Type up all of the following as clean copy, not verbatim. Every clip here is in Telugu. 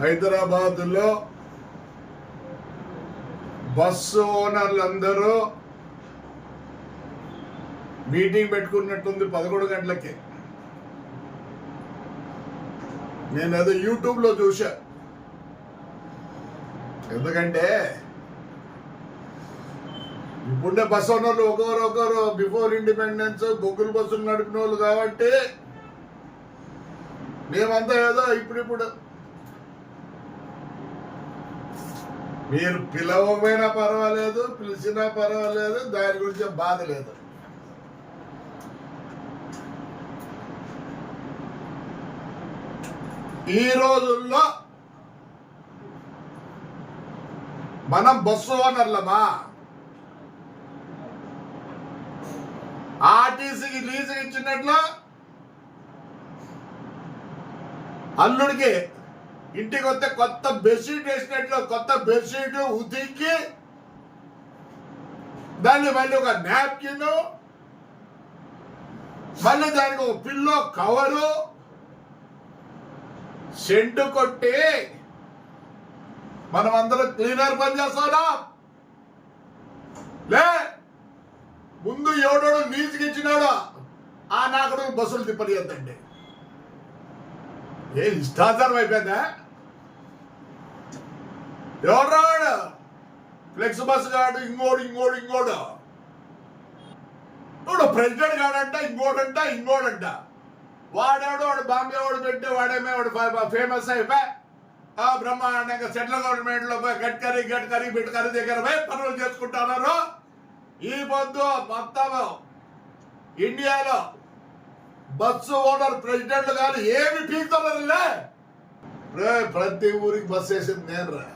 హైదరాబాద్లో బస్సు ఓనర్లందరూ మీటింగ్ పెట్టుకున్నట్టుంది 11 గంటలకి. నేను అది యూట్యూబ్లో చూసా. ఎందుకంటే ఇప్పుడే బస్సు ఓనర్లు ఒకరు బిఫోర్ ఇండిపెండెన్స్ బొగ్గులు బస్సులు నడిపిన వాళ్ళు కాబట్టి మేమంతా ఏదో ఇప్పుడు మీరు పిలవకపోయినా పర్వాలేదు, పిలిచినా పర్వాలేదు, దాని గురించి బాధ లేదు. ఈ రోజుల్లో మనం బస్సు ఓనర్లమా, ఆర్టీసీకి లీజుకి ఇచ్చినట్లు అల్లుడికి ఇంటికి వస్తే కొత్త బెడ్షీట్ వేసినట్లు కొత్త బెడ్షీట్ ఉతికి దాన్ని మళ్ళీ ఒక నాప్కిన్, మళ్ళీ దానికి ఒక పిల్లో కవరు, సెంటు కొట్టి మనం అందరం క్లీనర్ పని చేస్తాడా? లే, ముందు ఎవడోడు లీజుకి ఇచ్చినాడు ఆ నాకుడు బస్సులు తిప్పనియద్దండి. ఏ ఇష్టాచారం అయిపోయిందా? ఎవరాడు ఫ్లెక్స్ బస్ గాడు, ఇంకోడు ఇప్పుడు ప్రెసిడెంట్ గాడంట, ఇంకోడంట వాడేవాడు బాంబే వాడు పెట్టి వాడేమే వాడు ఫేమస్ అయిపోయి బ్రహ్మాండంగా సెంట్రల్ గవర్నమెంట్ లో గడ్కరీ బిడ్కరీ దగ్గర పోయి పనులు చేసుకుంటున్నారు. ఈ పొద్దు మొత్తం ఇండియాలో బస్సు ఓనర్ ప్రెసిడెంట్లు కానీ ఏమి పీకుతున్నారులే. ప్రతి ఊరికి బస్సు వేసింది నేను రా.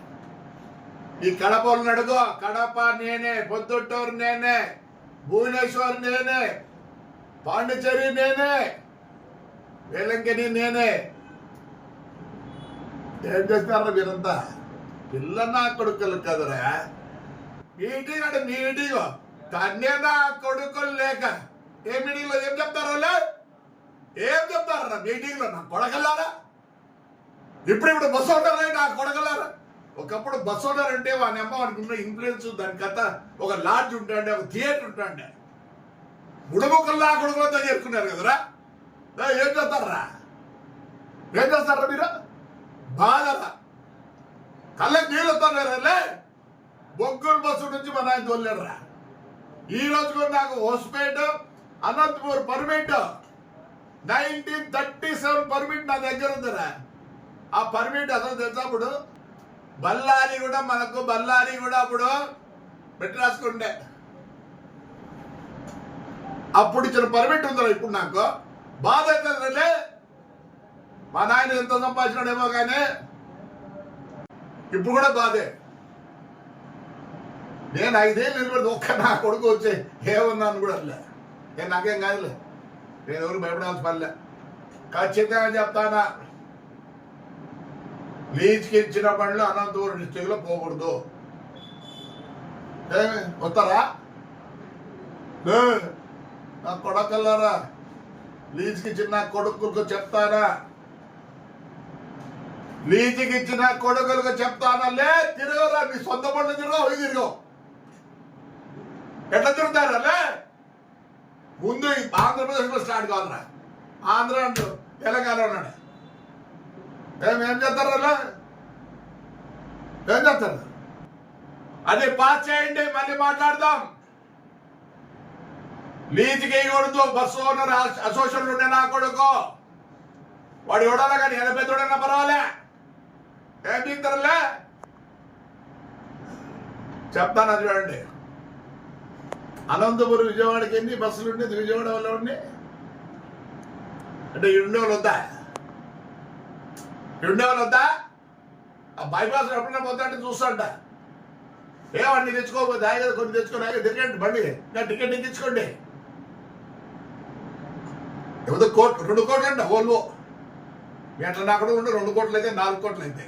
ఈ కడప వాళ్ళని అడుగు, కడప నేనే, పొద్దుటూరు నేనే, భువనేశ్వర్ నేనే, పాండిచేరి నేనే, వేలంకని నేనే. ఏం చేస్తారా మీరంతా? పిల్లనా కొడుకులు కదరా. మీటింగ్ అంటే మీటింగ్ కన్యనా కొడుకులు లేక ఏ మీటింగ్ లో ఏం చెప్తారా? ఏం చెప్తారా మీటింగ్ లో? నా కొడకల్లారా, ఇప్పుడు బస్సు ఓనర్ నా కొడకల్లారా. ఒకప్పుడు బస్సు ఓనర్ అంటే వాని అమ్మ వానికి ఉన్న ఇన్ఫ్లుయెన్స్, దాని కథ ఒక లాడ్జ్ ఉంటాండే, ఒక థియేటర్ ఉంటాండే. గుడముకల్లా కొడుకులతో చేరుకున్నారు కదరా. ఏం చేస్తారా మీరు? బాధరా, కళ్ళకి నీళ్ళు వస్తారా? బొగ్గుల బస్సు నుంచి మన ఆయన తోలేరా. ఈ రోజు కూడా నాకు హోస్పేట అనంతపూర్ పర్మిట్ 1937 పర్మిట్ నా దగ్గర ఉందిరా. ఆ పర్మిట్ అసలు తెలిసినప్పుడు బళ్ళారి కూడా అప్పుడు పెట్టి రాసుకుంటే అప్పుడు ఇచ్చిన పర్మిట్ ఉందిరా. ఇప్పుడు నాకు బాధ అవుతుందిలే. మా నాయన ఎంత సంపాదించినాడేమో కానీ ఇప్పుడు కూడా బాధే. నేను 5 ఏళ్ళు నిలబడి ఒక్క నా కొడుకు వచ్చే ఏమన్నాను కూడా లే. నేను నాకేం కాదులే, నేను ఎవరు భయపడాల్సి పనిలే. ఖచ్చితంగా చెప్తానా, లీజ్కి ఇచ్చిన పనులు అనంతపురం డిస్ట్రిక్ట్ లో పోకూడదు. వస్తారా నా కొడకల్లారా? లీజ్కి ఇచ్చిన కొడుకులకు చెప్తానా, లీజుకి ఇచ్చిన కొడుకులకు చెప్తానా? లే, తిరగరా, నీ సొంత పనులు తిరగవు. ఎట్లా తిరుగుతారా? లే, ముందు ఆంధ్రప్రదేశ్ లో స్టార్ట్ కావాలరా. ఆంధ్ర అంటూ తెలంగాణ ఉన్నాడు. ఏం చేస్తారా? ఏం చేస్తారు? అది పాస్ చేయండి, మళ్ళీ మాట్లాడదాం. లీజుకి వేయకూడదు. బస్సు ఓనర్ అసోసియేషన్ ఉండే నా కొడుకు వాడు ఎవడన్నా కానీ ఎంత పెద్దోడన్నా పర్వాలే. ఏం తీస్తారులే చెప్తాను. అది చూడండి, అనంతపురం విజయవాడకి ఎన్ని బస్సులు ఉండేది? విజయవాడ వల్ల ఉండి అంటే ఉండేవాళ్ళు వద్దా? ఆ బైపాస్ ఎప్పుడైనా పోతా అంటే చూస్తాంట. ఏమన్నీ తెచ్చుకోకపోతే ఆయన కొన్ని తెచ్చుకోండి, తిరగండి బండి, నా టికెట్ తెచ్చుకోండి. ఎవరితో 2 కోట్లు అంట ఓల్వో. ఎట్లా నా కూడా ఉంటే 2 కోట్లు అయితే 4 కోట్లు అయితే